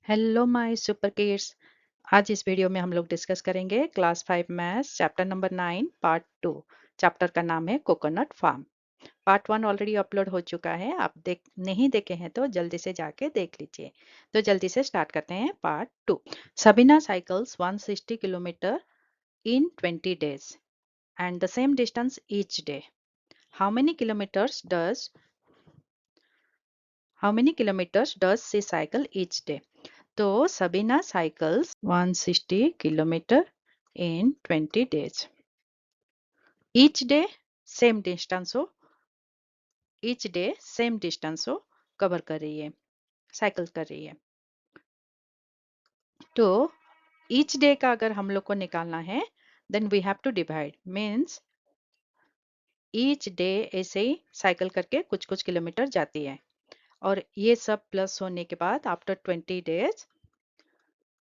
Hello my super kids. आज इस video में हम लोग डिस्कस करेंगे class 5 maths chapter number 9 part 2। Chapter का नाम है coconut farm. Part 1 already upload हो चुका है, आप नहीं देखे हैं तो जल्दी से जाके देख लीजिए। तो जल्दी से स्टार्ट करते हैं part 2। Sabina cycles 160 kilometre in 20 days and the same distance each day. How many kilometers does she cycle each day? तो सबीना साइकिल्स 160 किलोमीटर इन 20 days। Each day same distance हो कवर कर रही है, साइकिल कर रही है। तो ईच डे का अगर हम लोग को निकालना है then we have to divide, means each day ऐसे ही साइकिल करके कुछ कुछ किलोमीटर जाती है और ये सब प्लस होने के बाद आफ्टर 20 days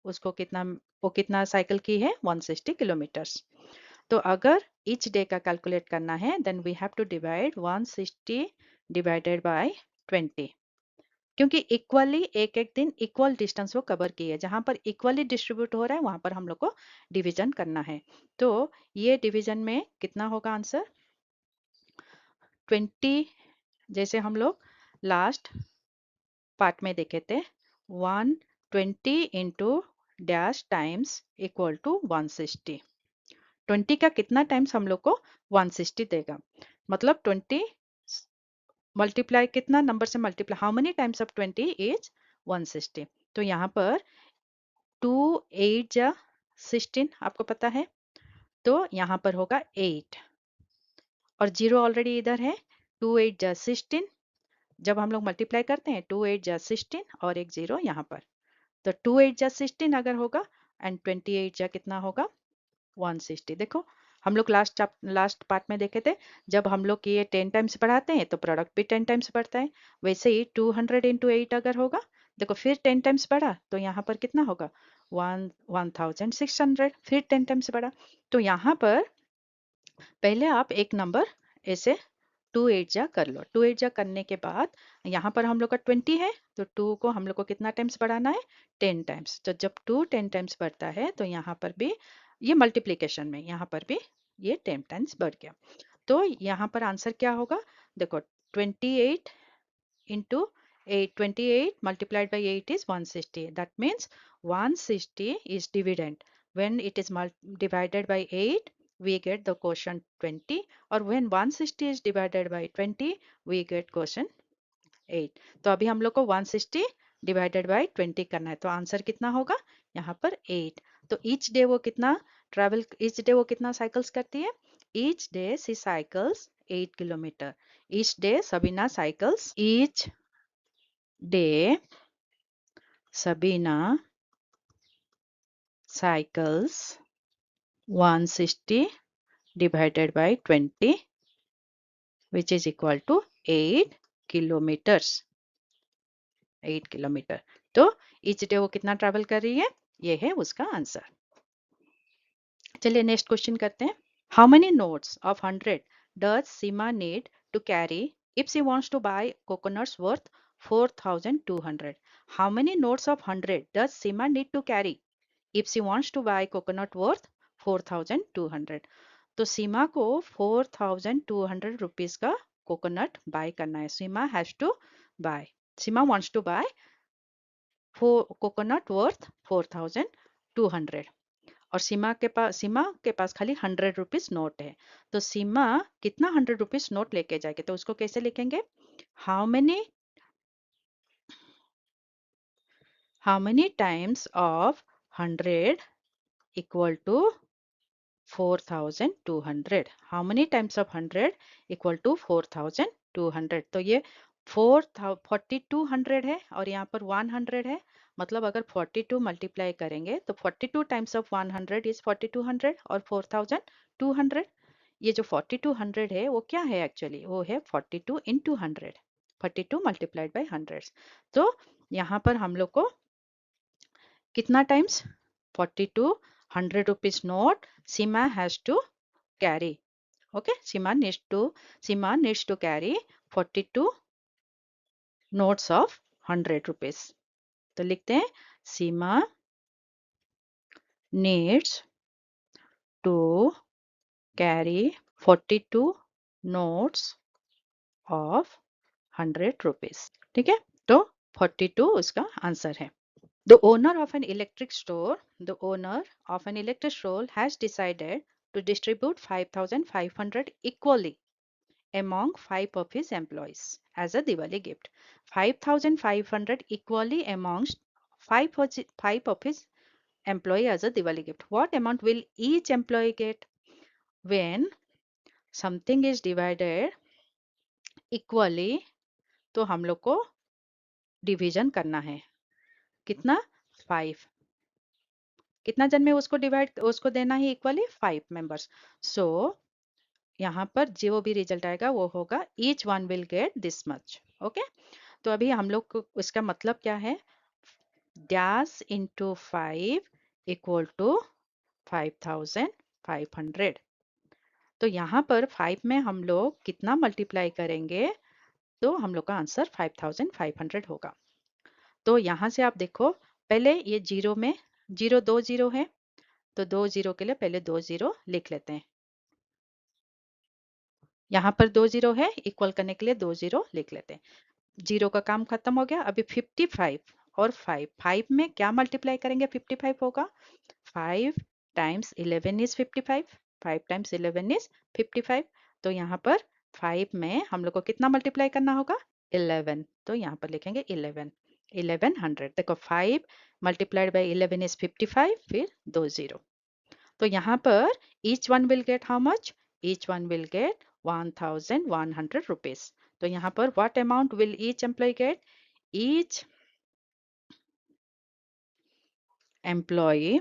उसको कितना साइकिल की है 160 किलोमीटर्स। तो अगर ईच डे का कैलकुलेट करना है then we have to divide 160 divided by 20, क्योंकि इक्वली एक एक दिन इक्वल डिस्टेंस वो कवर की है, जहां पर इक्वली डिस्ट्रीब्यूट हो रहा है वहां पर हम लोग को डिवीजन करना है। तो ये डिवीजन में कितना होगा आंसर 20, जैसे हम लोग लास्ट पार्ट में देखे थे 120 into dash times equal to 160। 20 का कितना टाइम्स हम लोग को 160 देगा, मतलब 20 मल्टीप्लाई कितना नंबर से multiply, how many times of 20 is 160। तो यहाँ पर 2 8 जा 16 आपको पता है, तो यहाँ पर होगा 8 और 0 ऑलरेडी इधर है। 2 8 जा 16, जब हम लोग मल्टीप्लाई करते हैं 2 8 जा 16 और एक 0 यहाँ पर, तो 2 8 जा 16 अगर होगा एंड 28 जा कितना होगा 160। देखो हम लोग लास्ट पार्ट में देखे थे, जब हम लोग ये 10 टाइम्स बढ़ाते हैं तो प्रोडक्ट भी 10 टाइम्स बढ़ता है। वैसे ही 200 इंटू 8 अगर होगा, देखो फिर 10 टाइम्स बढ़ा तो यहाँ पर कितना होगा 1600, फिर 10 टाइम्स बढ़ा। तो यहाँ पर पहले आप एक नंबर ऐसे 2 8 जा कर लो। 2 8 जा करने के बाद यहाँ पर हम लोग का 20 है, तो 2 को हम लोग को कितना टाइम्स बढ़ाना है 10 टाइम्स। तो जब 2 10 टाइम्स बढ़ता है तो यहाँ पर भी ये मल्टीप्लीकेशन में यहाँ पर भी ये 10 टाइम्स बढ़ गया। तो यहाँ पर आंसर क्या होगा, देखो 28 into 8, 28 multiplied by 8 is 160. That means 160 is dividend. When it is divided by 8, we get the quotient 20, or when 160 is divided by 20, we get quotient 8। तो अभी हम लोग को 160 डिवाइडेड बाय 20 करना है, तो आंसर कितना होगा यहाँ पर 8। तो ईच डे वो कितना साइकिल्स करती है, each day she cycles 8 kilometre. Each day Sabina cycles, each day Sabina cycles 160 divided by 20 which is equal to 8 kilometers। 8 kilometre. तो ईच डे वो कितना ट्रैवल कर रही है, ये है उसका आंसर। चलिए नेक्स्ट क्वेश्चन करते हैं। How many notes of 100 does Seema need to carry if she wants to buy coconuts worth 4200? How many notes of 100 does Seema need to carry if she wants to buy coconut worth 4200? तो सीमा को 4200 rupees का coconut buy करना है। Seema wants to buy coconut worth 4200 और सीमा के पास खाली 100 rupees note है। तो सीमा कितना 100 रुपीज नोट लेके जाएगी, तो उसको कैसे लिखेंगे, how many times of 100 equal to 4200। How many times of 100 equal to 4200। तो ये 4200 है और यहाँ पर 100 है, मतलब अगर 42 मल्टीप्लाई करेंगे तो 42 टाइम्स ऑफ 100 इज 4200 और 4200। ये जो 4200 है वो क्या है एक्चुअली, वो है 42 इंटू 100, 42 मल्टीप्लाइड बाई 100। तो यहाँ पर हम लोग को कितना times 42 100 rupees note Seema has to carry. Okay, Seema needs to carry 42 notes of 100 rupees। तो लिखते हैं Seema needs to carry 42 notes of 100 rupees. ठीक है, तो 42 उसका आंसर है. The owner of an electric store, the owner of an electric store has decided to distribute 5,500 equally among 5 of his employees as a Diwali gift. 5,500 equally amongst 5 of his employee as a Diwali gift. What amount will each employee get when something is divided equally? तो हम लोग को division करना है. कितना? 5. कितना जन में उसको देना है इक्वली? 5 मेंबर्स. सो यहाँ पर जो भी रिजल्ट आएगा वो होगा each one will get this much. Okay, तो अभी हम लोग को इसका मतलब क्या है? Dash into 5 equal to 5,500. तो यहाँ पर 5 में हम लोग कितना मल्टीप्लाई करेंगे तो हम लोग का आंसर 5,500 होगा. तो यहाँ से आप देखो, पहले ये जीरो में जीरो, 2 जीरो है, तो 2 जीरो के लिए पहले 2 जीरो लिख लेते हैं. यहाँ पर 2 जीरो है, इक्वल करने के लिए 2 जीरो लिख लेते हैं. जीरो का काम खत्म हो गया. अभी 55 और 5, 5 में क्या मल्टीप्लाई करेंगे? 55 होगा. 5 टाइम्स 11 इज 55. 5 times 11 is 55. तो यहाँ पर 5 में हम लोग को कितना मल्टीप्लाई करना होगा? 11. तो यहाँ पर लिखेंगे 11, 1100. देखो 5 मल्टीप्लाइड बाई 11 इज 55, फिर 2 जीरो. तो यहाँ पर each one will get how much? Each one will get 1,100 rupees. तो यहाँ पर what amount will each employee get? Each employee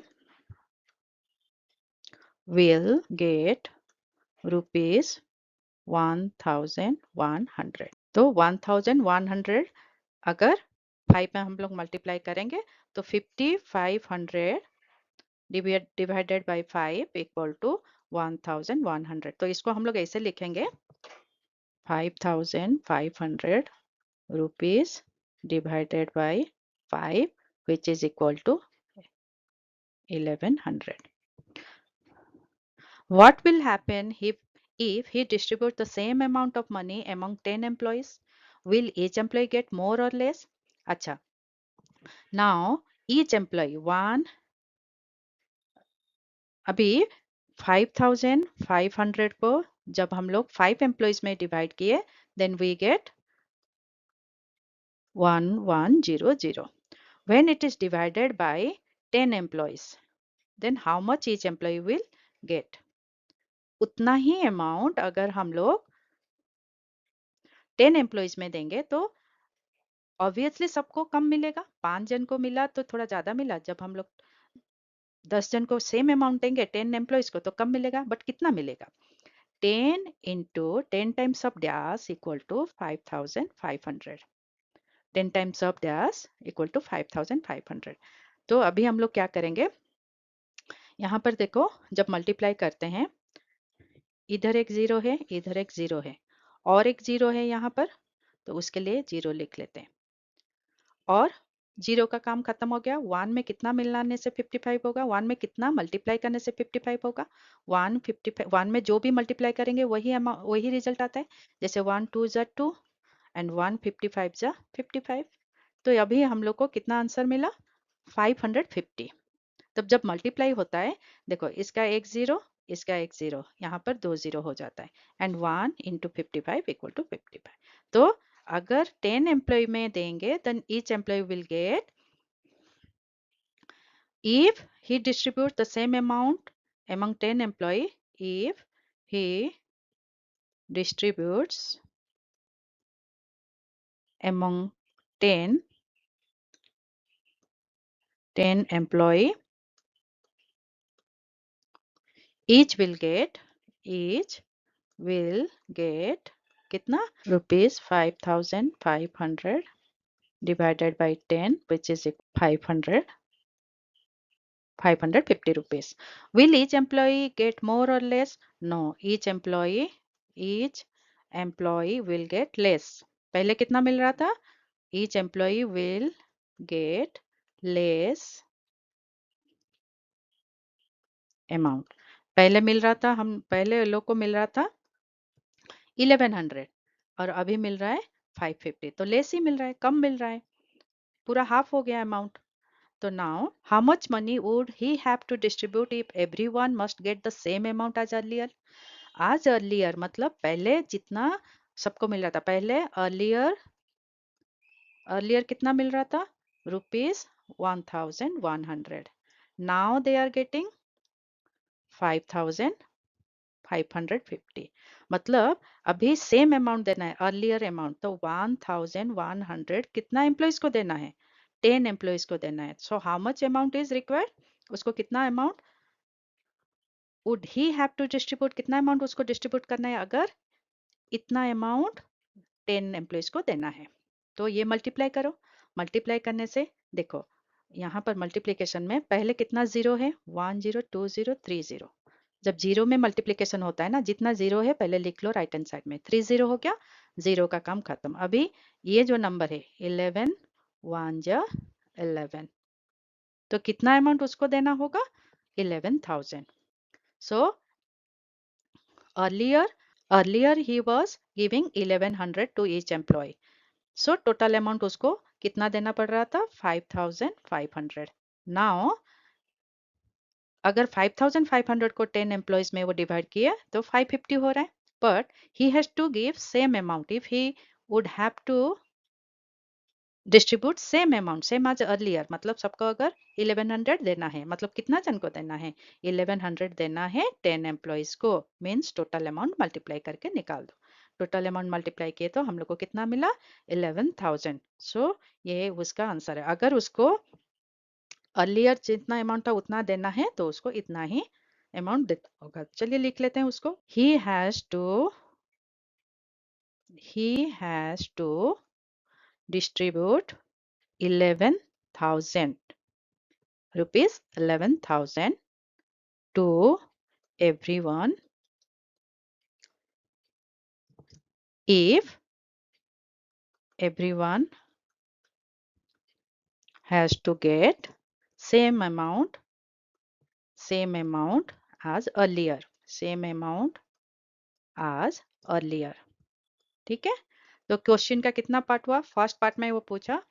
will get rupees 1,100. तो 1,100 अगर 5 में हम लोग मल्टीप्लाई करेंगे तो 5,500 डिवाइडेड बाई 5 इक्वल टू 1,100. तो इसको हम लोग ऐसे लिखेंगे 5,500 rupees divided by 5, which is equal to 1,100. What will happen if he distributes the same amount of money among 10 employees? Will each employee get more or less? अच्छा, now each employee one, अभी 5,500 को जब हम लोग 5 employees में divide किए, then we get 1,100. When it is divided by 10 employees, then how much each employee will get? उतना ही अमाउंट अगर हम लोग 10 एम्प्लॉइज में देंगे तो ऑब्वियसली सबको कम मिलेगा. 5 जन को मिला तो थोड़ा ज्यादा मिला. जब हम लोग 10 जन को सेम अमाउंट देंगे 10 एम्प्लॉइज को तो कम मिलेगा. बट कितना मिलेगा? 10 into 10 times of dash equal to 5,500. 10 times of dash equal to 5,500. तो अभी हम लोग क्या करेंगे? यहाँ पर देखो, जब मल्टीप्लाई करते हैं, इधर एक जीरो है, इधर एक जीरो है, और एक जीरो है यहाँ पर, तो उसके लिए जीरो लिख लेते हैं. और जीरो का काम खत्म हो गया. 1 में कितना मिलाने से 55 होगा? 1 में कितना मल्टीप्लाई करने से 55 होगा? 1 में जो भी मल्टीप्लाई करेंगे वही रिजल्ट आता है. जैसे 1 2 जा 2 एंड 1 55 जा 55. तो अभी हम लोग को कितना आंसर मिला? 550. तब जब मल्टीप्लाई होता है, देखो इसका एक जीरो, इसका एक जीरो, यहाँ पर 2 जीरो हो जाता है. And 1 into 55 equal to 55. तो अगर 10 एम्प्लॉय में देंगे then each employee will get, if he distributes the same amount among 10 employee, if he distributes among 10 employee, each will get कितना? Rupees 5,500 divided by 10, which is 550 rupees. Will each employee get more or less? No, each employee will get less. पहले कितना मिल रहा था? Each employee will get less amount. पहले मिल रहा था, हम पहले लोग को मिल रहा था 1100 और अभी मिल रहा है 550, तो लेस ही मिल रहा है, कम मिल रहा है, पूरा हाफ हो गया अमाउंट। तो now how much money would he have to distribute if everyone must get the same amount as earlier. आज अर्लियर मतलब पहले जितना सबको मिल रहा था, पहले अर्लियर अर्लियर कितना मिल रहा था, rupees 1100। Now they are getting 5550। मतलब अभी सेम अमाउंट देना है, अर्लियर अमाउंट, तो 1100 कितना एम्प्लॉयज को देना है, 10 एम्प्लॉयज को देना है। So how much amount is required, उसको कितना amount would he have to distribute, कितना अमाउंट उसको डिस्ट्रीब्यूट करना है अगर इतना अमाउंट 10 एम्प्लॉयज को देना है। तो ये मल्टीप्लाई करो, मल्टीप्लाई करने से देखो यहाँ पर मल्टीप्लिकेशन में पहले कितना जीरो है, 102030। जब जीरो में मल्टीप्लिकेशन होता है ना, जितना जीरो है पहले लिख लो राइट हैंड साइड में, 30 हो गया, जीरो का काम खत्म। अभी ये जो नंबर है 11 1 जा 11, तो कितना अमाउंट उसको देना होगा, 11,000। सो earlier earlier he was giving 1100 to each employee, so total amount उसको कितना देना पड़ रहा था, 5500। नाउ अगर 5500 को 10 एम्प्लॉयज में वो डिवाइड किया तो 550 हो रहा है, but he has to give same amount if he would have to distribute same amount same as earlier, मतलब सबको अगर 1100 देना है, मतलब कितना जन को देना है, 1100 देना है 10 एम्प्लॉयज को, मीन्स टोटल अमाउंट मल्टीप्लाई करके निकाल दो। टोटल अमाउंट मल्टीप्लाई किए तो हम लोग को कितना मिला, 11,000। सो ये उसका आंसर है। अगर उसको अर्लियर जितना अमाउंट था उतना देना है तो उसको इतना ही अमाउंट देता होगा। चलिए लिख लेते हैं उसको, he has to distribute 11,000 rupees, 11,000 to everyone if everyone has to get same amount as earlier, same amount as earlier। ठीक है, तो क्वेश्चन का कितना पार्ट हुआ, फर्स्ट पार्ट में वो पूछा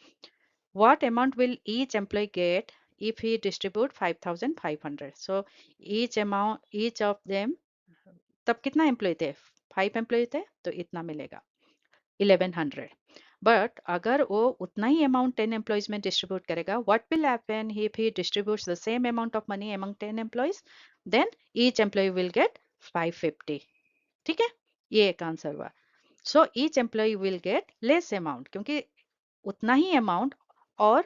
what amount will each employee get if he distribute 5500, so each of them, तब कितना एम्प्लॉय थे, 5 एम्प्लॉय थे तो इतना मिलेगा 1100। बट अगर वो उतना ही अमाउंट 10 एम्प्लॉयज में डिस्ट्रीब्यूट करेगा, what will happen if he distributes the same amount of money among 10 employees, then each employee will get 550। ठीक है, ये एक आंसर हुआ। So each employee will get less amount, क्योंकि उतना ही अमाउंट और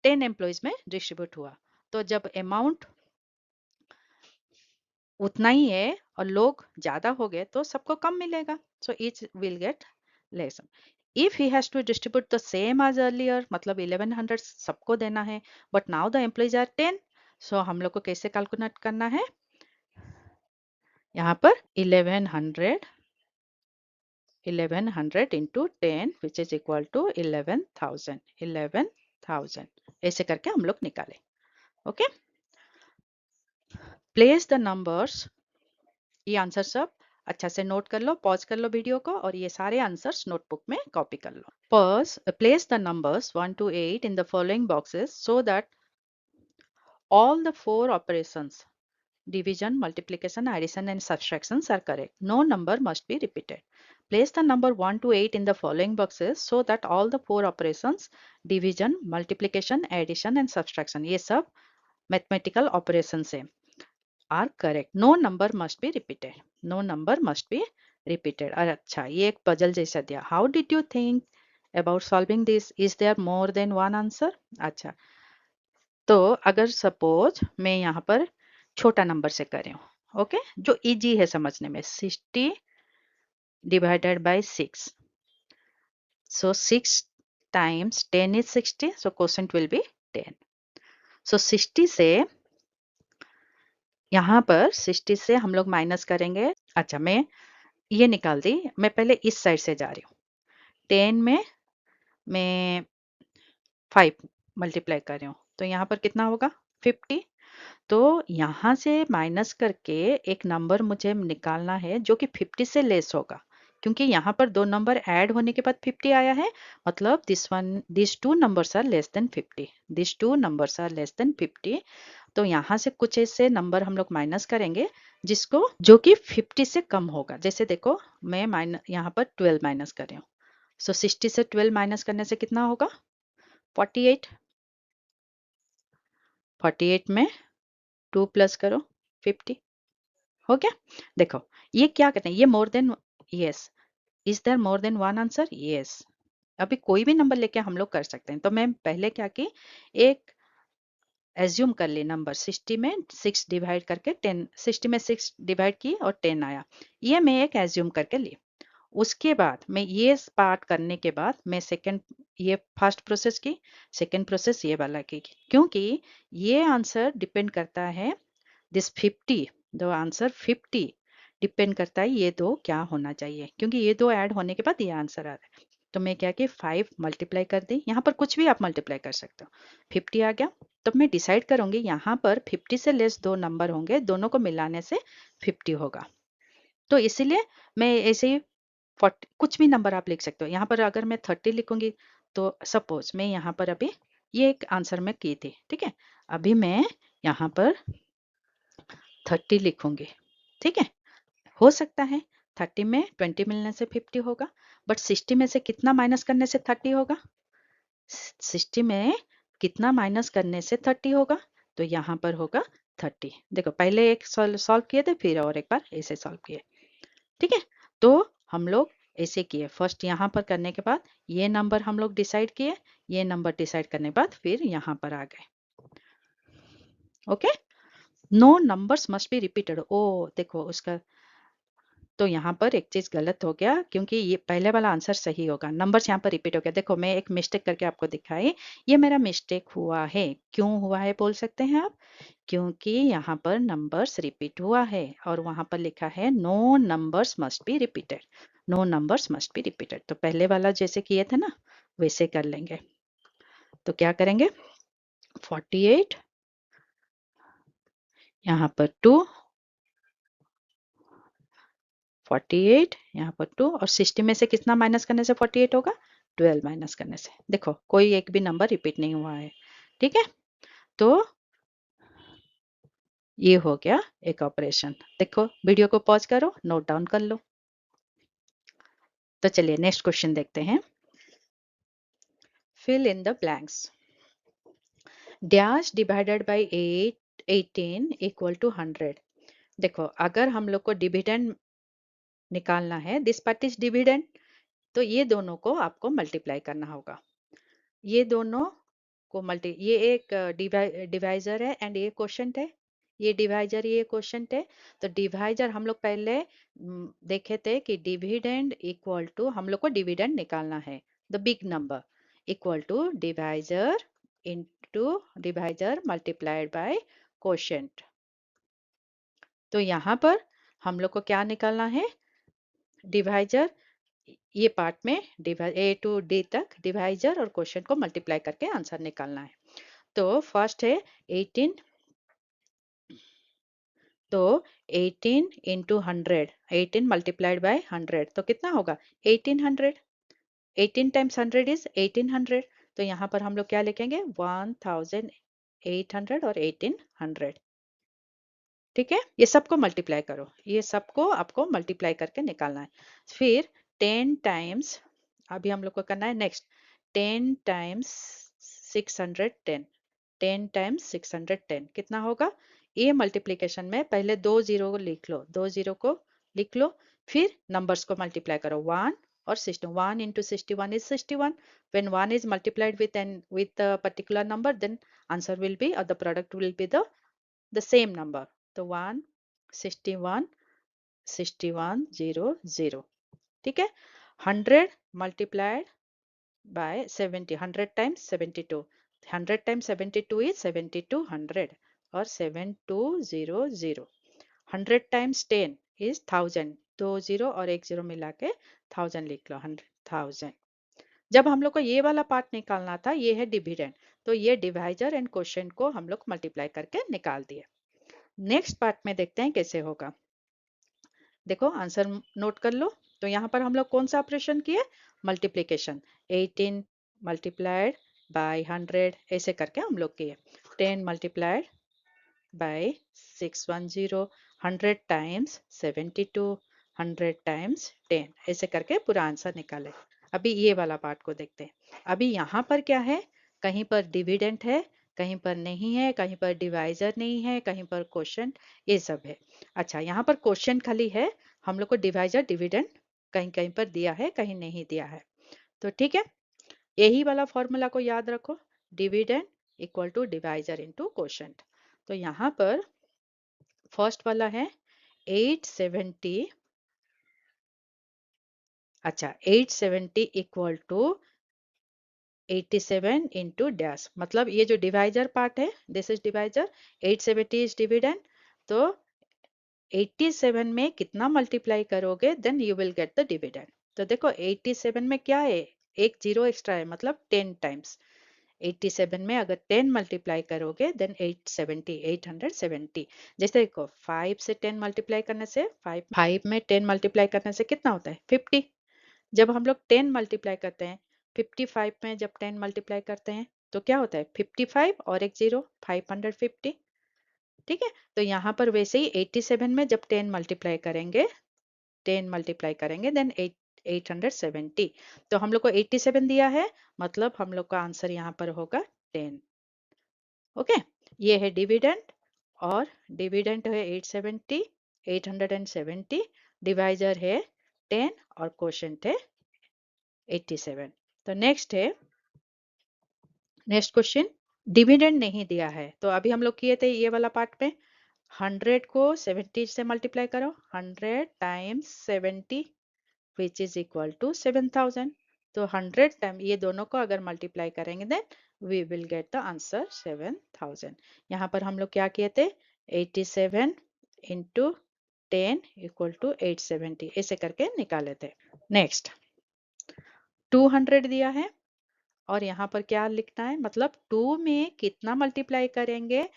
10 एम्प्लॉयज में डिस्ट्रीब्यूट हुआ, तो जब अमाउंट उतना ही है और लोग ज्यादा हो गए तो सबको कम मिलेगा, so each will get less. If he has to distribute the same as earlier, मतलब 1100 सबको देना है, but now the employees are 10, so हम लोग को कैसे कैलकुलेट करना है, यहाँ पर 1100 into 10 which is equal to 11,000 ऐसे करके हम लोग निकाले। ओके, प्लेस द नंबर्स, ये आंसर सब अच्छा से नोट कर लो, पॉज कर लो वीडियो को और ये सारे आंसर्स नोटबुक में कॉपी कर लो। Place the numbers 1 to 8 in the following boxes so that all the four operations division, multiplication, addition and subtractions are correct. No number must be repeated. Place the number 1 to 8 in the following boxes so that all the four operations division, multiplication, addition and subtraction, ये सब mathematical operations है, are correct. No number must be repeated. No number must be repeated. और अच्छा, ये एक puzzle जैसा दिया, how did you think about solving this, is there more than one answer? अच्छा, तो अगर सपोज मैं यहाँ पर छोटा नंबर से कर रही हूँ, ओके, जो इजी है समझने में, 60 divided by 6, so 6 times 10 is 60, so quotient will be 10। so 60 से यहाँ पर 60 से हम लोग माइनस करेंगे। अच्छा, मैं ये निकाल दी, मैं पहले इस साइड से जा रही हूँ, 10 में मैं 5 मल्टीप्लाई कर रही हूँ, तो यहाँ पर कितना होगा 50। तो यहाँ से माइनस करके एक नंबर मुझे निकालना है जो कि 50 से लेस होगा, क्योंकि यहाँ पर दो नंबर ऐड होने के बाद 50 आया है, मतलब this two numbers are less than 50, this two numbers are less than 50। तो यहाँ से कुछ ऐसे नंबर हम लोग माइनस करेंगे जिसको जो कि 50 से कम होगा। जैसे देखो मैं यहाँ पर 12 माइनस कर रही हूँ, सो 60 से 12 माइनस करने से कितना होगा 48। 48 में 2 प्लस करो 50, हो गया। देखो ये क्या कहते हैं, ये more than, yes, is there more than one answer, yes. अभी कोई भी नंबर लेके हम लोग कर सकते हैं। तो मैं पहले क्या की, एक एज्यूम कर ली नंबर 60 में 6 डिवाइड करके 10, 60 में 6 डिवाइड की और 10 आया, ये मैं एक एज्यूम करके ली। उसके बाद मैं ये पार्ट करने के बाद मैं सेकंड, ये फर्स्ट प्रोसेस की, सेकंड प्रोसेस ये वाला की, क्योंकि ये आंसर डिपेंड करता है, दिस 50, द आंसर 50 डिपेंड करता है ये दो क्या होना चाहिए, क्योंकि ये दो ऐड होने के बाद ये आंसर आ रहा है। तो मैं क्या कि 5 मल्टीप्लाई कर दी, यहाँ पर कुछ भी आप मल्टीप्लाई कर सकते हो, 50 आ गया। तब मैं डिसाइड करूंगी यहाँ पर 50 से लेस दो नंबर होंगे, दोनों को मिलाने से 50 होगा। तो इसीलिए मैं ऐसे ही 40, कुछ भी नंबर आप लिख सकते हो। यहाँ पर अगर मैं 30 लिखूंगी तो सपोज मैं यहाँ पर अभी ये एक आंसर में की थी, ठीक है, अभी मैं यहाँ पर 30 लिखूंगी, ठीक है। हो सकता है 30 में 20 मिलने से 50 होगा, बट 60 में से कितना माइनस करने से 30 होगा, 60 में कितना माइनस करने से 30 होगा, तो यहाँ पर होगा 30। देखो पहले एक सॉल्व किए थे, फिर और एक बार ऐसे सॉल्व किए, ठीक है। तो हम लोग ऐसे किए, फर्स्ट यहाँ पर करने के बाद ये नंबर हम लोग डिसाइड किए, ये नंबर डिसाइड करने के बाद फिर यहाँ पर आ गए, okay. No numbers must be repeated, ओ देखो उसका, तो यहाँ पर एक चीज गलत हो गया, क्योंकि ये पहले वाला आंसर सही होगा, नंबर्स यहाँ पर रिपीट हो गया। देखो मैं एक मिस्टेक करके आपको दिखाई, ये मेरा मिस्टेक हुआ है, क्यों हुआ है बोल सकते हैं आप, क्योंकि यहाँ पर नंबर्स रिपीट हुआ है और वहां पर लिखा है no numbers must be repeated, no numbers must be repeated. तो पहले वाला जैसे किए थे ना वैसे कर लेंगे। तो क्या करेंगे, 48 यहाँ पर 2, 48 यहाँ पर 2, और 60 में से कितना माइनस करने से 48 होगा, 12 माइनस करने से। देखो कोई एक भी नंबर रिपीट नहीं हुआ है, ठीक है। तो ये हो गया एक ऑपरेशन। देखो वीडियो को पॉज करो, नोट डाउन कर लो। तो चलिए नेक्स्ट क्वेश्चन देखते हैं। Fill in the blanks. Dash divided by 18 equal to 100। देखो अगर हम लोग को डिविडेंड निकालना है, दिस पार्ट इज डिविडेंड, तो ये दोनों को आपको मल्टीप्लाई करना होगा। ये दोनों को ये एक डिवाइजर है एंड ये क्वोशंट है, ये डिवाइजर ये क्वोशंट है। तो डिवाइजर हम लोग पहले देखे थे कि डिविडेंड इक्वल टू, हम लोग को डिविडेंड निकालना है, the big number equal to divisor into divisor multiplied by quotient. तो यहाँ पर हम लोग को क्या निकालना है, डिवाइजर, ये पार्ट में डिवाइड ए टू डी तक डिवाइजर और क्वोशंट को मल्टीप्लाई करके आंसर निकालना है। तो फर्स्ट है 18, तो 18 इंटू 100, 18 मल्टीप्लाइड बाय 100 तो कितना होगा 1800, 18 टाइम्स 100 इज 1800। तो यहाँ पर हम लोग क्या लिखेंगे 1800 और 1800, ठीक है। ये सबको मल्टीप्लाई करो, ये सबको आपको मल्टीप्लाई करके निकालना है। फिर 10 टाइम्स, अभी हम लोग को करना है नेक्स्ट, 10 टाइम्स 610, 10 टाइम्स 610 कितना होगा, ये मल्टीप्लीकेशन में पहले दो जीरो को लिख लो, दो जीरो को लिख लो, फिर नंबर्स को मल्टीप्लाई करो, 1 और 61, 1 into 61 is 61। when 1 is multiplied with a particular number, then answer will be, or the product will be the same number। तो 1 61 61 0 0, ठीक है। 100 multiplied by 70, 100 times 72, 100 times 72 is 7200 और 7200। 100 times 10 is 1000, दो जीरो और एक जीरो मिला के 1000 लिख लो, 100,000। जब हम लोग को ये वाला पार्ट निकालना था, ये है डिविडेंड, तो ये डिवाइजर एंड क्वोशिएंट को हम लोग मल्टीप्लाई करके निकाल दिए। नेक्स्ट पार्ट में देखते हैं कैसे होगा। देखो आंसर नोट कर लो। तो यहाँ पर हम लोग कौन सा ऑपरेशन किए, मल्टीप्लीकेशन। 18 मल्टीप्लाइड बाय 100 ऐसे करके हम लोग किए। 10 मल्टीप्लाइड बाय 610, 100 टाइम्स 72, 100 टाइम्स 10 ऐसे करके पूरा आंसर निकाले। अभी ये वाला पार्ट को देखते हैं। अभी यहाँ पर क्या है, कहीं पर डिविडेंड है, कहीं पर नहीं है, कहीं पर डिवाइजर नहीं है, कहीं पर क्वोशिएंट, ये सब है। अच्छा यहाँ पर क्वोशिएंट खाली है, हम लोग को डिवाइजर डिविडेंड कहीं कहीं पर दिया है, कहीं नहीं दिया है। तो ठीक है, यही वाला फॉर्मूला को याद रखो, dividend equal to divisor into quotient. तो यहाँ पर फर्स्ट वाला है 870। अच्छा 870 इक्वल टू 87 इंटू डैश, मतलब ये जो डिवाइजर पार्ट है this is divisor, 870 is dividend. तो 87 में कितना मल्टीप्लाई करोगे then you will get the dividend. तो देखो 87 में क्या है, एक जीरो एक्स्ट्रा है, मतलब 10 टाइम्स। 87 में अगर 10 मल्टीप्लाई करोगे देन 870, 870। जैसे देखो 5 से 10 मल्टीप्लाई करने से 5 में 10 मल्टीप्लाई करने से कितना होता है 50। जब हम लोग 10 मल्टीप्लाई करते हैं 55 में, जब 10 मल्टीप्लाई करते हैं तो क्या होता है 55 और एक जीरो 550। ठीक है, तो यहाँ पर वैसे ही 87 में जब 10 मल्टीप्लाई करेंगे, 10 मल्टीप्लाई करेंगे देन 870। तो हम लोग को 87 दिया है, मतलब हम लोग का आंसर यहाँ पर होगा 10। ओके, ये है डिविडेंड, और डिविडेंड है 870, 870, डिवाइजर है 10 और क्वोशिएंट है 87। तो नेक्स्ट है, नेक्स्ट क्वेश्चन, डिविडेंड नहीं दिया है। तो अभी हम लोग किए थे ये वाला पार्ट में, 100 को 70 से मल्टीप्लाई करो, 100 times 70 which is equal to 7000। तो 100 टाइम ये दोनों को अगर मल्टीप्लाई करेंगे then we will get the answer 7000। यहाँ पर हम लोग क्या किए थे, 87 इंटू 10 इक्वल टू 870 ऐसे करके निकाले थे। नेक्स्ट 200 दिया है, और यहाँ पर क्या लिखना है, मतलब 2 में कितना मल्टीप्लाई करेंगे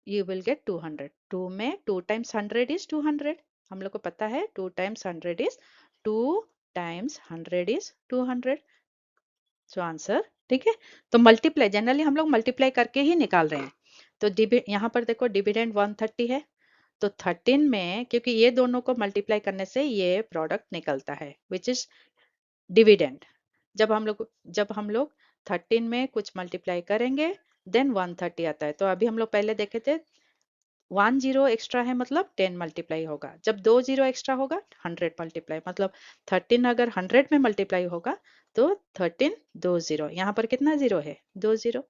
यू विल गेट 200। 2 में 2 टाइम्स 100 इज 200, हम लोग को पता है 2 times 100 is 2 times 100 is 200। So answer, ठीक है। तो मल्टीप्लाई जनरली हम लोग मल्टीप्लाई करके ही निकाल रहे हैं। तो यहाँ पर देखो डिविडेंड 130 है, तो 13 में क्योंकि ये दोनों को मल्टीप्लाई करने से ये प्रोडक्ट निकलता है विच इज डिविडेंड। जब हम लोग 13 में कुछ मल्टीप्लाई करेंगे देन 130 आता है। तो अभी हम लोग पहले देखे थे 1 जीरो एक्स्ट्रा है मतलब 10 मल्टीप्लाई होगा, जब 2 जीरो एक्स्ट्रा होगा 100 मल्टीप्लाई, मतलब 13 अगर 100 में मल्टीप्लाई होगा तो 13 2 जीरो, यहाँ पर कितना जीरो है 2 जीरो।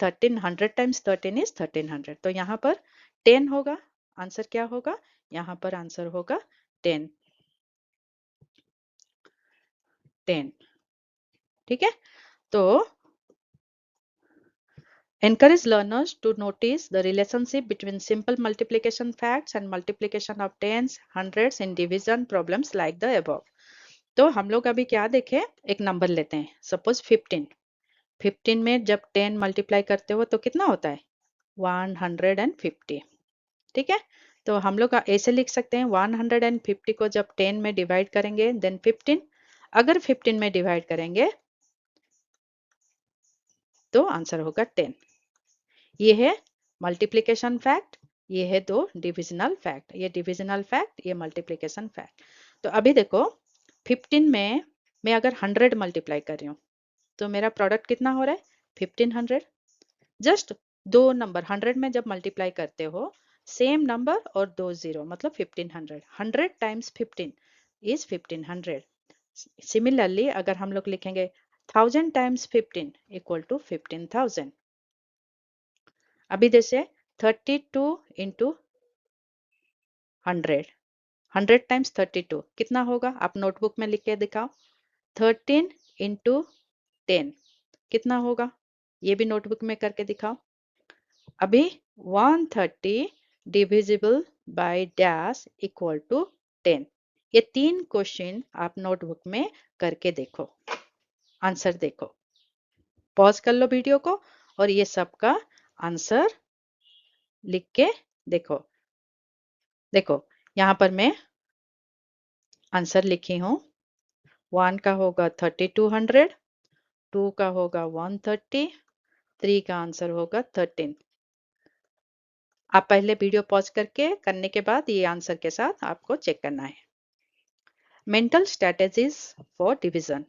100 टाइम्स 13 इज 1300, तो यहाँ पर 10 होगा। आंसर क्या होगा, यहाँ पर आंसर होगा 10। 10, ठीक है। तो encourage learners to notice the relationship between simple multiplication facts and multiplication of tens, hundreds in division problems like the above। तो हम लोग अभी क्या देखें, एक नंबर लेते हैं, सपोज 15। 15 में जब 10 मल्टीप्लाई करते हो तो कितना होता है 150। ठीक है, तो हम लोग ऐसे लिख सकते हैं 150 को जब 10 में डिवाइड करेंगे देन 15, अगर 15 में डिवाइड करेंगे तो आंसर होगा 10। ये है मल्टीप्लिकेशन फैक्ट, ये है दो डिविजनल फैक्ट, ये डिविजनल फैक्ट, ये मल्टीप्लिकेशन फैक्ट। तो अभी देखो 15 में मैं अगर 100 मल्टीप्लाई कर रही हूँ तो मेरा प्रोडक्ट कितना हो रहा है 1500। जस्ट दो नंबर 100 में जब मल्टीप्लाई करते हो सेम नंबर और दो जीरो मतलब 1500, 100 टाइम्स 15 इज 1500। सिमिलरली अगर हम लोग लिखेंगे 1000 टाइम्स 15 इक्वल टू 15000। अभी जैसे 32 इंटू 100, 100 टाइम्स 32 कितना होगा, आप नोटबुक में लिख के दिखाओ। 13 इंटू 10 कितना होगा, ये भी नोटबुक में करके दिखाओ। अभी 130 divisible by dash equal to 10। ये तीन क्वेश्चन आप नोटबुक में करके देखो, आंसर देखो। पॉज कर लो वीडियो को और ये सबका आंसर लिख के देखो। देखो यहाँ पर मैं आंसर लिखी हूँ। 1 का होगा 3200, 2 का होगा 130, 3 का आंसर होगा 13। आप पहले वीडियो पॉज करके करने के बाद ये आंसर के साथ आपको चेक करना है। Mental strategies for division.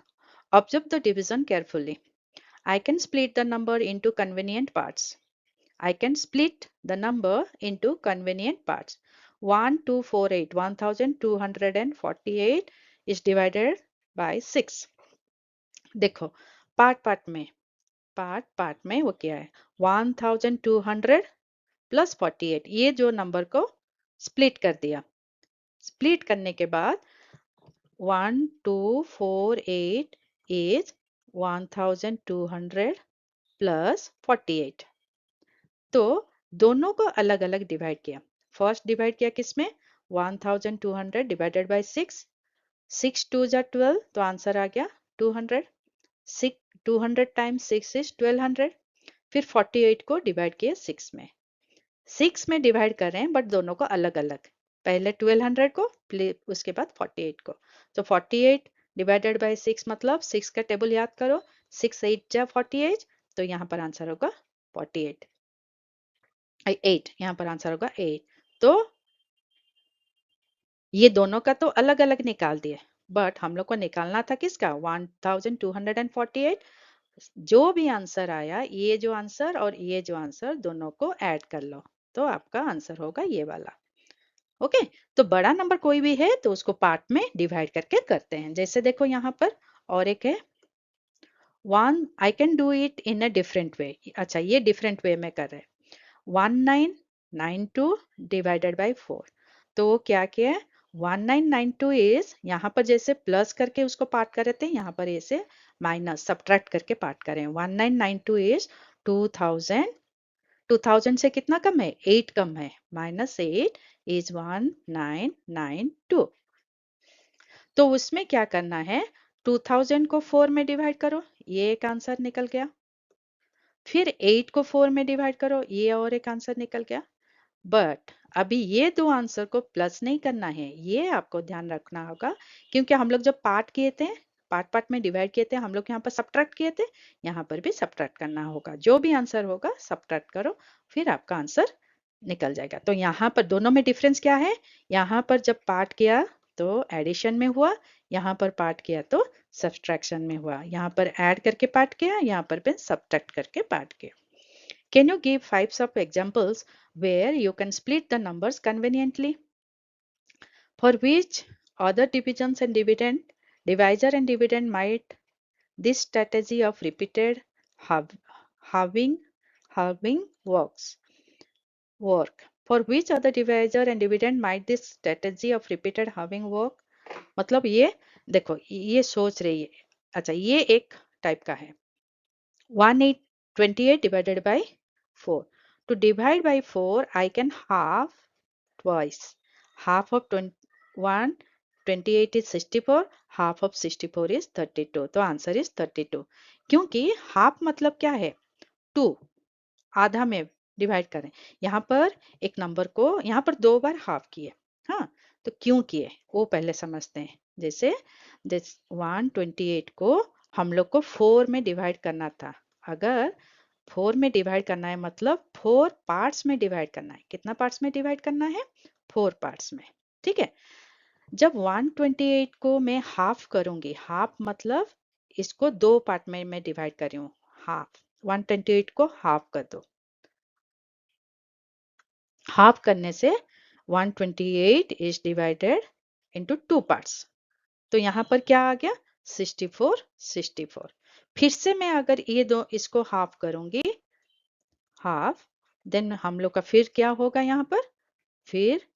Observe the division carefully. I can split the number into convenient parts. I can split the number into convenient parts. 1248, 1248 is divided by 6. देखो पार्ट में वो क्या है, 1200 प्लस 48, ये जो नंबर को स्प्लिट कर दिया। स्प्लिट करने के बाद 1248 is 1200 प्लस 48। तो दोनों को अलग अलग डिवाइड किया। फर्स्ट डिवाइड किया किसमें, 1200 डिवाइडेड बाय 6, 6 2 जा 12, तो आंसर आ गया 200। 200 टाइम्स 6 इज 1200। फिर 48 को डिवाइड किया 6 में। 6 में डिवाइड कर रहे हैं बट दोनों को अलग अलग। पहले 1200 को, उसके बाद 48 को। तो 48 डिवाइडेड बाय 6 मतलब 6 का टेबल याद करो, 6 8 जा 48, तो यहाँ पर आंसर होगा 48। 8, यहाँ पर आंसर होगा 8। तो ये दोनों का तो अलग अलग निकाल दिए, बट हम लोग को निकालना था किसका, 1248। जो भी आंसर आया, ये जो आंसर और ये जो आंसर दोनों को ऐड कर लो, तो आपका आंसर होगा ये वाला। ओके, तो बड़ा नंबर कोई भी है तो उसको पार्ट में डिवाइड करके करते हैं। जैसे देखो यहाँ पर और एक है 1, I can do it in a different way. अच्छा, ये डिफरेंट वे में कर रहे हैं। 1992 डिवाइडेड बाई 4। तो क्या किया है, 1992 इज, यहाँ पर जैसे प्लस करके उसको पार्ट कर रहे थे, यहाँ पर ऐसे माइनस सब्ट्रैक्ट करके पार्ट करें। 1992 इज 2000। 2000 से कितना कम है, 8 कम है, -8 इज 1992। तो उसमें क्या करना है, 2000 को 4 में डिवाइड करो, ये एक आंसर निकल गया। फिर 8 को 4 में डिवाइड करो, ये और एक आंसर निकल गया। बट अभी ये दो आंसर को प्लस नहीं करना है, ये आपको ध्यान रखना होगा, क्योंकि हम लोग जब पार्ट किए थे, पार्ट पार्ट में डिवाइड किए थे, हम लोग यहाँ पर सब्ट्रैक्ट किए थे, यहाँ पर भी सब्ट्रैक्ट करना होगा। जो भी आंसर होगा सब्ट्रैक्ट करो, फिर आपका आंसर निकल जाएगा। तो यहाँ पर दोनों में डिफरेंस क्या है, यहाँ पर जब पार्ट किया तो एडिशन में हुआ, यहाँ पर पार्ट किया तो सब्ट्रैक्शन में हुआ। यहाँ पर ऐड करके पार्ट किया, यहाँ पर भी सब्ट्रैक्ट करके पार्ट किया। Can you give 5 of examples where you can split the numbers conveniently? For which other divisions and divisor and dividend might this strategy of repeated halving work? For which other divisor and dividend might this strategy of repeated halving work? मतलब ये देखो, ये सोच रही है। अच्छा, ये एक टाइप का है। 28 divided by 4. To divide by 4, I can half twice. Half of 28 is 64, half of 64 is 32. तो आंसर is 32। क्योंकि हाफ मतलब क्या है, 2, आधा में डिवाइड करें। यहाँ पर एक नंबर को यहाँ पर 2 बार हाफ किए। हाँ, तो क्यों किए वो पहले समझते हैं। जैसे 128 को हम लोग को 4 में डिवाइड करना था। अगर 4 में डिवाइड करना है मतलब 4 पार्ट्स में डिवाइड करना है। कितना पार्ट्स में डिवाइड करना है, 4 पार्ट्स में। ठीक है, जब 128 को मैं हाफ करूंगी, हाफ मतलब इसको 2 पार्ट में मैं डिवाइड कर रही हूँ। हाफ, 128 को हाफ कर दो। हाफ करने से 128 इज डिवाइडेड इनटू 2 पार्ट्स। तो यहाँ पर क्या आ गया, 64 64। फिर से मैं अगर ये दो इसको हाफ करूंगी, हाफ, देन हम लोग का फिर क्या होगा, यहाँ पर फिर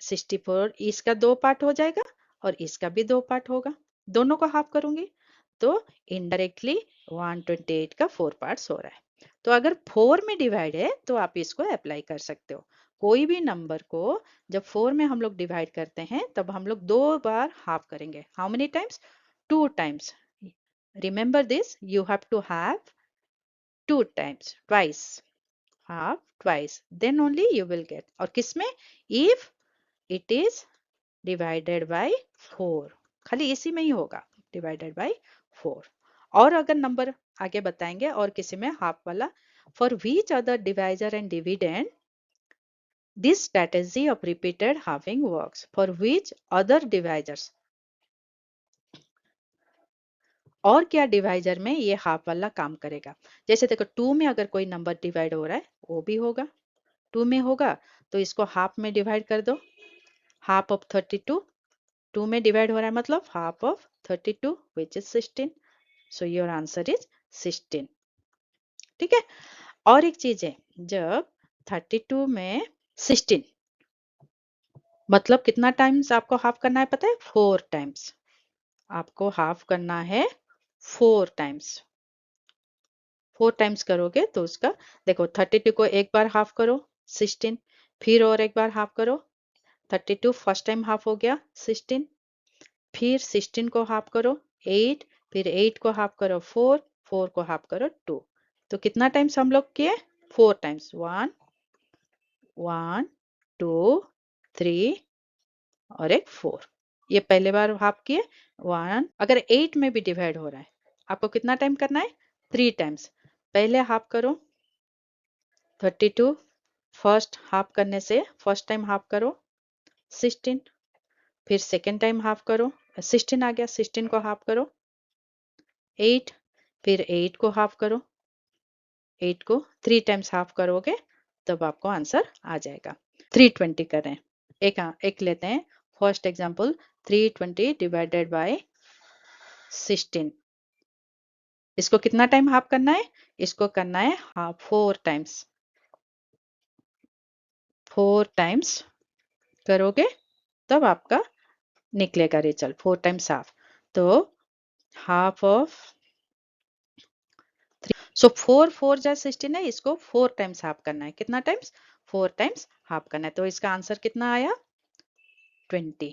64, इसका 2 पार्ट हो जाएगा और इसका भी 2 पार्ट होगा। दोनों को हाफ करूंगी तो इनडायरेक्टली 128 का 4 पार्ट्स हो रहा है। तो अगर 4 में डिवाइड है तो आप इसको अप्लाई कर सकते हो। कोई भी नंबर को जब 4 में हम लोग डिवाइड करते हैं तब हम लोग 2 बार हाफ करेंगे। How many times, 2 times. Remember this, you have to have 2 times, twice, half twice, then only you will get. और किस में? If it is divided by 4, खाली इसी में ही होगा, divided by 4. और अगर नंबर आगे बताएंगे और किसी में हाफ वाला, for which other divisor and dividend this strategy of repeated halving works, for which other divisors, और क्या डिवाइजर में ये हाफ वाला काम करेगा. जैसे देखो 2 में अगर कोई नंबर डिवाइड हो रहा है वो भी होगा, 2 में होगा तो इसको हाफ में डिवाइड कर दो, हाफ ऑफ 32, 2 में डिवाइड हो रहा है मतलब half of 32 which is 16. So your answer is 16. ठीक है. और एक चीज है, जब 32 में 16 मतलब कितना टाइम्स आपको हाफ करना है पता है? 4 टाइम्स. आपको हाफ करना है 4 टाइम्स. 4 टाइम्स करोगे तो उसका देखो 32 को एक बार हाफ करो 16, फिर और एक बार हाफ करो 32, फर्स्ट टाइम हाफ हो गया 16, फिर 16 को हाफ करो 8, फिर 8 को हाफ करो 4, 4 को हाफ करो 2. तो कितना टाइम्स हम लोग किए? 4 टाइम्स. 1 1 2 3 और एक 4. ये पहले बार हाफ किए 1. अगर 8 में भी डिवाइड हो रहा है आपको कितना टाइम करना है? 3 टाइम्स. पहले हाफ करो 32, फर्स्ट हाफ करने से फर्स्ट टाइम हाफ करो 16, फिर सेकेंड टाइम हाफ करो 16 आ गया 16 को हाफ करो 8, फिर 8 को हाफ करो 8 को 3 टाइम्स हाफ करोगे तब आपको आंसर आ जाएगा. 320 करें. एक लेते हैं फर्स्ट एग्जांपल. 320 divided by 16. इसको कितना टाइम हाफ करना है? इसको करना है हाफ 4 टाइम्स. 4 टाइम्स करोगे तब आपका निकलेगा रिजल्ट. 4 times half. तो हाफ ऑफ सो 4 4 जा 16 है, इसको 4 टाइम्स हाफ करना है. कितना टाइम्स? 4 टाइम्स हाफ करना है. तो इसका आंसर कितना आया? 20.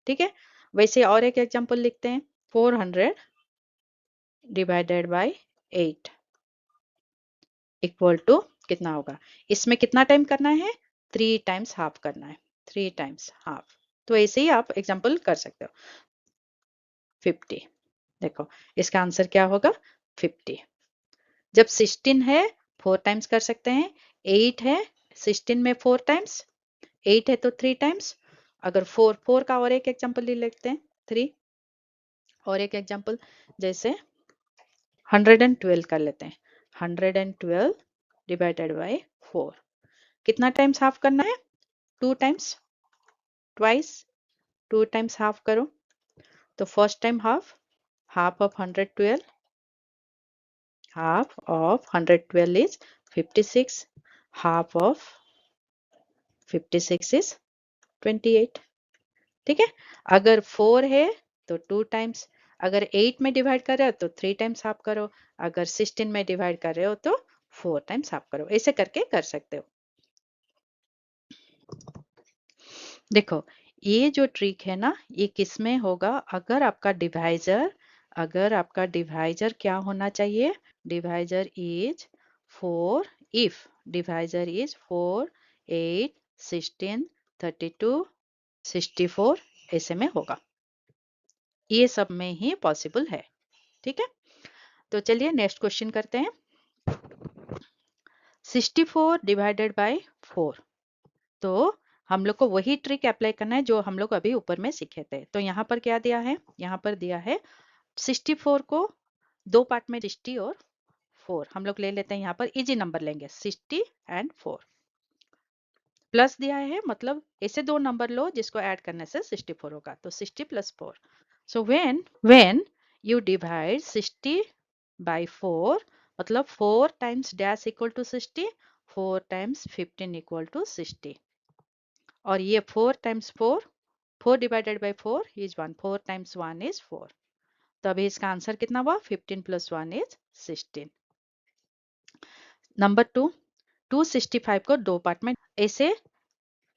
ठीक है. वैसे और एक एग्जांपल लिखते हैं. 400 डिवाइडेड बाय 8 इक्वल टू कितना होगा? इसमें कितना टाइम करना है? 3 टाइम्स हाफ करना है. 3 टाइम्स हाफ. तो ऐसे ही आप एग्जांपल कर सकते हो. 50. देखो इसका आंसर क्या होगा? 50. जब 16 है 4 टाइम्स कर सकते हैं. 8 है 16 में 4 टाइम्स. 8 है तो 3 टाइम्स. अगर 4 4 का और एक एग्जांपल ले लेते हैं. 3 और एक एग्जांपल जैसे 112 कर लेते हैं. 112 डिवाइडेड बाय 4 कितना टाइम्स हाफ करना है? 2 टाइम्स. ट्वाइस 2 टाइम्स हाफ करो तो first time half, half of 112, half of 112 is 56, half of 56 is 28. ठीक है. अगर 4 है तो 2 टाइम्स. अगर 8 में डिवाइड कर रहे हो तो 3 टाइम्स हाफ करो. अगर 16 में डिवाइड कर रहे हो तो 4 टाइम्स हाफ करो. ऐसे करके कर सकते हो. देखो ये जो ट्रिक है ना ये किस में होगा? अगर आपका डिवाइजर क्या होना चाहिए? Divisor is 4, if divisor is 4 8 16 32 64 ऐसे में होगा. ये सब में ही पॉसिबल है. ठीक है. तो चलिए नेक्स्ट क्वेश्चन करते हैं. 64 डिवाइडेड बाय 4. तो हम लोग को वही ट्रिक अप्लाई करना है जो हम लोग अभी ऊपर में सीखे थे. तो यहाँ पर क्या दिया है? यहाँ पर दिया है 64 को दो पार्ट में 60 और 4 हम लोग ले लेते हैं. यहाँ पर इजी नंबर लेंगे 60 एंड 4. प्लस दिया है मतलब ऐसे दो नंबर लो जिसको ऐड करने से 64 होगा. तो 60 plus 4. So when you divide 60 by 4 मतलब 4 times dash equal to 60, 4 times 15 equal to 60. और ये 4 times 4, 4 divided by 4 is 1. 4 times 1 is 4. तो अभी इसका आंसर कितना हुआ? 15 प्लस 1 इज 16. नंबर 2, 265 को दो पार्ट में ऐसे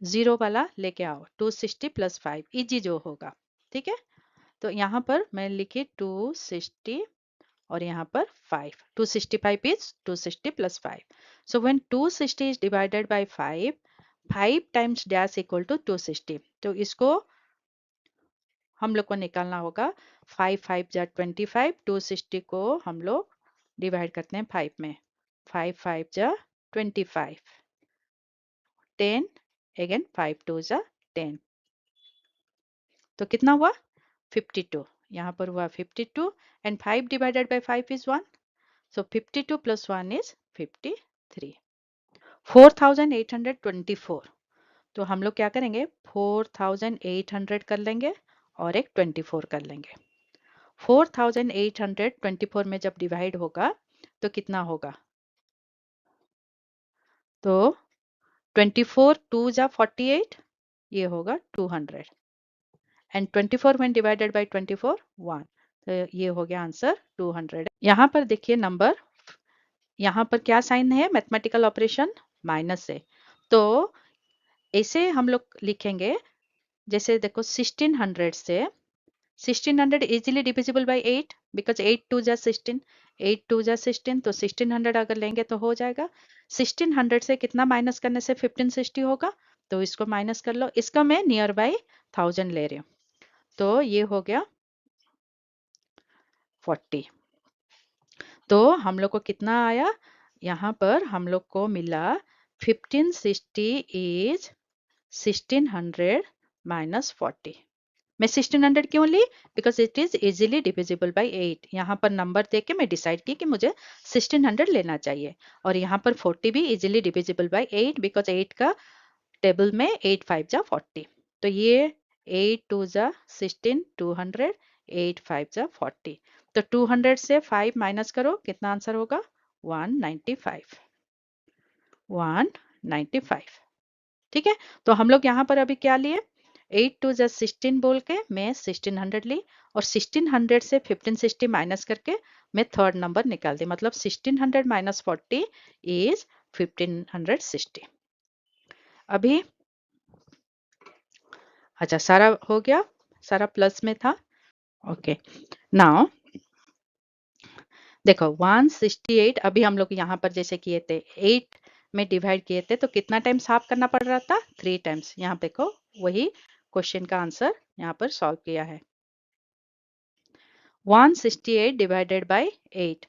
जीरो वाला लेके आओ. 260 प्लस 5 इजी जो होगा. ठीक है. तो यहाँ पर मैं लिखी 260 और यहाँ पर 5. 265 is 260 plus 5. So when 260 is divided by 5, 5 times dash equal to 260. तो इसको हम लोग को निकालना होगा. 5 5 जा 25. 260 को हम लोग डिवाइड करते हैं 5 में. 5 5 जा 25. 10 अगेन 5 2 जा 10. तो कितना हुआ? 52. यहाँ पर हुआ 52 and 5 divided by 5 is 1. So 52 plus 1 is 53. 4824. तो हम लोग क्या करेंगे? 4800 कर लेंगे और एक 24 कर लेंगे. 4824 में जब डिवाइड होगा तो कितना होगा? तो 24 2 जा 48, ये होगा 200 एंड 24 when divided by 24 1. तो ये हो गया आंसर 200. यहाँ पर देखिए नंबर, यहाँ पर क्या साइन है? मैथमेटिकल ऑपरेशन माइनस है. तो ऐसे हम लोग लिखेंगे, जैसे देखो 1600 से 1600 इजीली डिविजिबल बाय 8 बिकॉज 8 2 जा 16, 8 2 जा 16, तो 1600 अगर लेंगे तो हो जाएगा. 1600 से कितना माइनस करने से 1560 होगा? तो इसको माइनस कर लो. इसका मैं नियर बाय 1000 ले रही हूँ. तो ये हो गया 40. तो हम लोग को कितना आया? यहाँ पर हम लोग को मिला 1560 इज 1600 minus 40. मैं 1600 क्यों ली? Because it is easily divisible by 8. यहाँ पर नंबर देख के मैं डिसाइड की कि मुझे 1600 लेना चाहिए. और यहाँ पर 40 भी इजीली डिविजिबल बाय 8 बिकॉज 8 का टेबल में 8 5 जा 40. तो ये 8 2 जा 16 200, 8 5 जा 40. तो 200 से 5 माइनस करो, कितना आंसर होगा? 195. 195. ठीक है. तो हम लोग यहाँ पर अभी क्या लिए? 8 2 जा 16 बोल के मैं 1600 ली और 1600 से 1560 माइनस करके मैं थर्ड नंबर निकाल दी. मतलब 1600 माइनस 40 इज 1560. अभी अच्छा सारा हो गया, सारा प्लस में था. ओके नाउ देखो 168. अभी हम लोग यहाँ पर जैसे किए थे 8 में डिवाइड किए थे तो कितना टाइम्स हाफ करना पड़ रहा था? 3 टाइम्स. यहाँ देखो वही क्वेश्चन का आंसर यहाँ पर सॉल्व किया है. 168 डिवाइडेड बाय 8.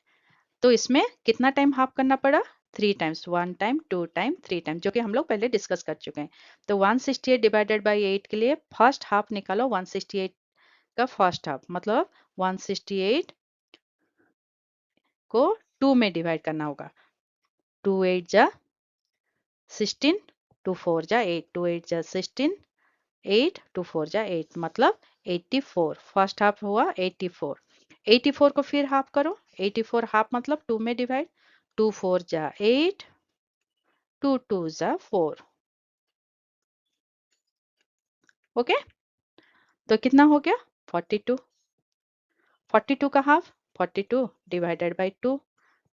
तो इसमें कितना टाइम हाफ करना पड़ा? 3 टाइम्स. 1 टाइम 2 टाइम 3 टाइम, जो कि हम लोग पहले डिस्कस कर चुके हैं. तो 168 डिवाइडेड बाय 8 के लिए फर्स्ट हाफ निकालो. 168 का फर्स्ट हाफ मतलब 168 को 2 में डिवाइड करना होगा. 2 8 जा 16, 2 4 जा 8, 2 8 जा 16, 8 2 4 जा 8 मतलब 84. फर्स्ट हाफ हुआ 84. 84 को फिर हाफ करो. 84 हाफ मतलब 2 में डिवाइड. 2 4 जा 8, 2 2 जा 4. ओके. तो कितना हो गया? 42. 42 का हाफ 42 डिवाइडेड बाय 2.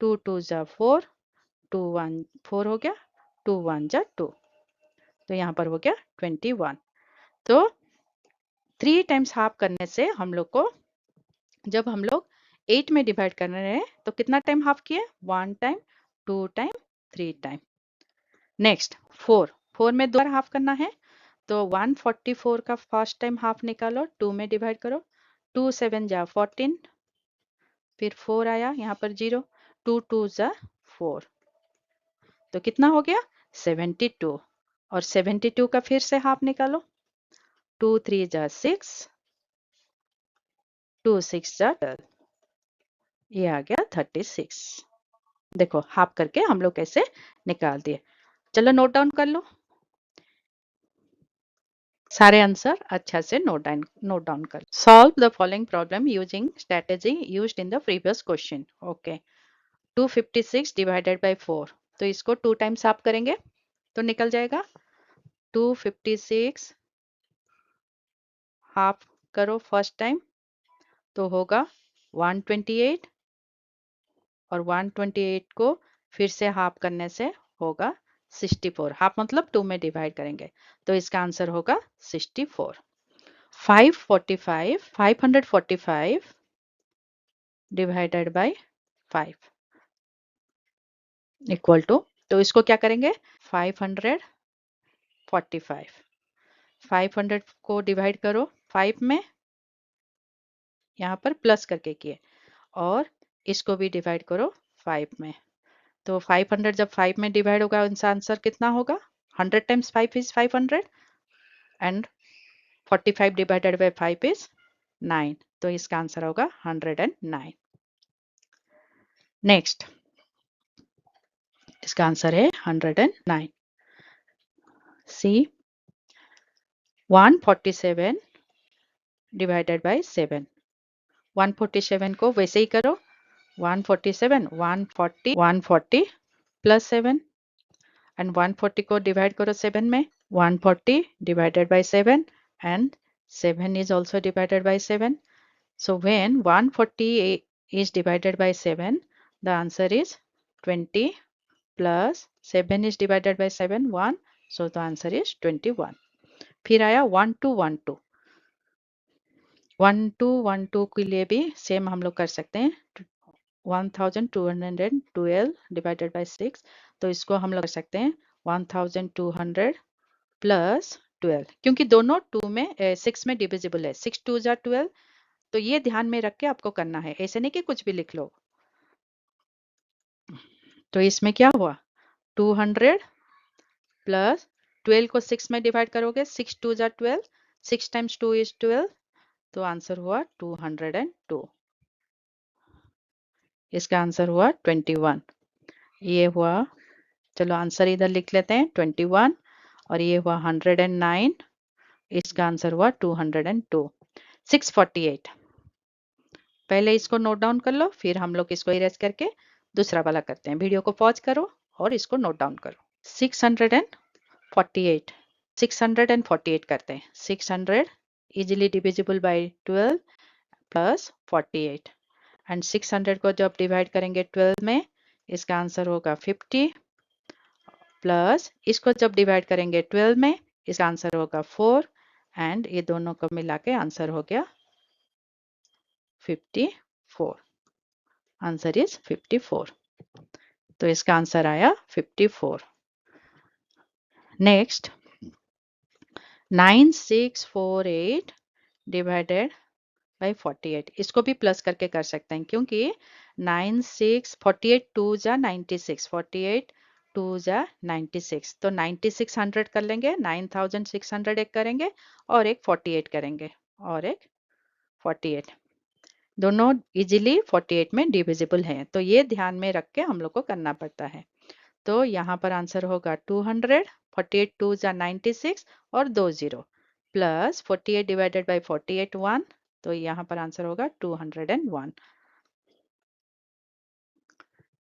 2 2 जा 4, 2 1 4 हो गया. 2 1 जा 2. तो यहाँ पर हो गया 21. तो 3 टाइम्स हाफ करने से हम लोग को, जब हम लोग 8 में डिवाइड कर रहे हैं तो कितना टाइम हाफ किए? 1 टाइम 2 टाइम 3 टाइम. नेक्स्ट 4. 4 में 2 बार हाफ करना है. तो 144 का फर्स्ट टाइम हाफ निकालो. 2 में डिवाइड करो. 2 7 जा 14, फिर 4 आया यहाँ पर 0. 2 2 जा 4. तो कितना हो गया? 72. और 72 का फिर से हाफ निकालो. 2 3 जा 6, 2 6 जा 12. ये आ गया 36. देखो हाफ करके हम लोग कैसे निकाल दिए. चलो नोट डाउन कर लो सारे आंसर अच्छा से नोट डाउन कर. Solve the following problem using strategy used in the previous question. Okay. 256 divided by 4. तो इसको 2 टाइम्स हाफ करेंगे तो निकल जाएगा. 256 हाफ करो फर्स्ट टाइम तो होगा 128 और 128 को फिर से हाफ करने से होगा 64. हाफ मतलब 2 में डिवाइड करेंगे तो इसका आंसर होगा 64. 545 डिवाइडेड बाय 5 इक्वल टू, तो इसको क्या करेंगे 545, 500 को डिवाइड करो 5 में, यहाँ पर प्लस करके किए, और इसको भी डिवाइड करो 5 में। तो 500 जब 5 में डिवाइड होगा इसका आंसर कितना होगा, 100 times 5 is 500 and 45 divided by 5 is 9, तो इसका आंसर होगा 109। नेक्स्ट, इसका आंसर है 109। सी 147 डिवाइडेड बाय 7, 147 को वैसे ही करो, 147 140 140 प्लस 7 एंड 140 को डिवाइड करो 7 में, 140 divided by 7 and 7 is also divided by 7. So when 140 is divided by 7, the answer is 20 plus 7 is divided by 7 1, so the answer is 21. फिर आया 1212, 1212 के लिए भी सेम हम लोग कर सकते हैं, 1212 डिवाइडेड बाय 6, तो इसको हम लोग कर सकते हैं 1200 प्लस 12, क्योंकि दोनों 2 में 6 में डिविजिबल है, 6 2 जा 12, तो ये ध्यान में रख के आपको करना है, ऐसे नहीं कि कुछ भी लिख लो। तो इसमें क्या हुआ 200 प्लस 12 को 6 में डिवाइड करोगे, 6 2 जा 12, 6 टाइम्स 2 इज 12, तो आंसर हुआ 202, इसका आंसर हुआ 21। ये हुआ, चलो आंसर इधर लिख लेते हैं 21, और ये हुआ 109, इसका आंसर हुआ 202। 648, पहले इसको नोट डाउन कर लो, फिर हम लोग इसको इरेज करके दूसरा वाला करते हैं। वीडियो को पॉज करो और इसको नोट डाउन करो। 648, 648 करते हैं। 600 easily divisible by 12 plus 48, and 600 को जब डिवाइड करेंगे 12 में, इसका आंसर होगा 50, प्लस इसको जब डिवाइड करेंगे 12 में, इसका आंसर होगा 4, एंड ये दोनों को मिला के आंसर हो गया 54, आंसर इज 54, तो इसका आंसर आया 54। नेक्स्ट 9648 डिवाइडेड बाई 48, इसको भी प्लस करके कर सकते हैं, क्योंकि 96 48 2 जा 96, 48 2 जा 96, तो 9600 कर लेंगे, 9600 एक करेंगे और एक 48 करेंगे, और एक 48, दोनों इजीली 48 में डिविजिबल हैं, तो ये ध्यान में रख के हम लोग को करना पड़ता है। तो यहाँ पर आंसर होगा 200, 48 2 जा 96 और 2 0, प्लस 48 डिवाइडेड बाई 48 1, तो यहाँ पर आंसर होगा 201,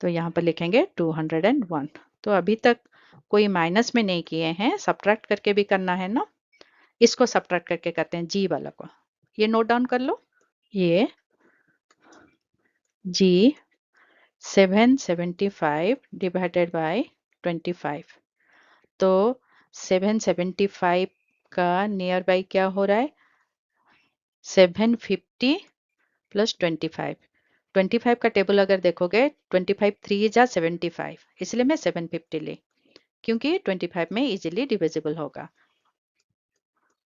तो यहाँ पर लिखेंगे 201। तो अभी तक कोई माइनस में नहीं किए हैं, सब्ट्रैक्ट करके भी करना है ना, इसको सब्ट्रैक्ट करके करते हैं जी वाला को, ये नोट डाउन कर लो। ये जी 775 डिवाइडेड बाय 25, तो 775 का नियर बाई क्या हो रहा है 750 प्लस 25, 25 का टेबल अगर देखोगे 25 3 जा 75, इसलिए मैं 750 ली, क्योंकि 25 में इजीली डिविजिबल होगा।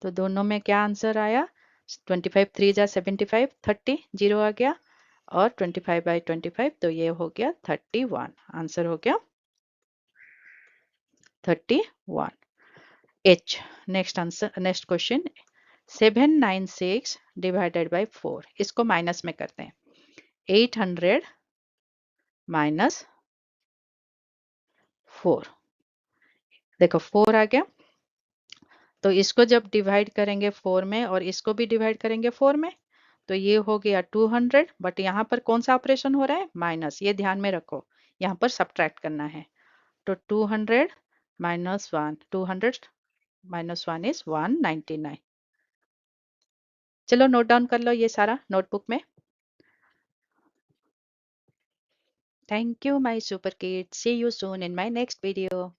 तो दोनों में क्या आंसर आया 25 3 जा 75, 30 जीरो आ गया, और 25 बाई 25, तो ये हो गया 31, आंसर हो गया 31। H, next answer, next question 796 divided by 4, इसको माइनस में करते हैं, 800 माइनस 4, देखो 4 आ गया, तो इसको जब डिवाइड करेंगे 4 में और इसको भी डिवाइड करेंगे 4 में, तो ये हो गया 200, बट यहाँ पर कौन सा ऑपरेशन हो रहा है माइनस, ये ध्यान में रखो, यहाँ पर सब्ट्रैक्ट करना है, तो 200 माइनस 1, 200 माइनस 1 इज 199। चलो नोट डाउन कर लो ये सारा नोटबुक में। Thank you, my super kids. See you soon in my next video.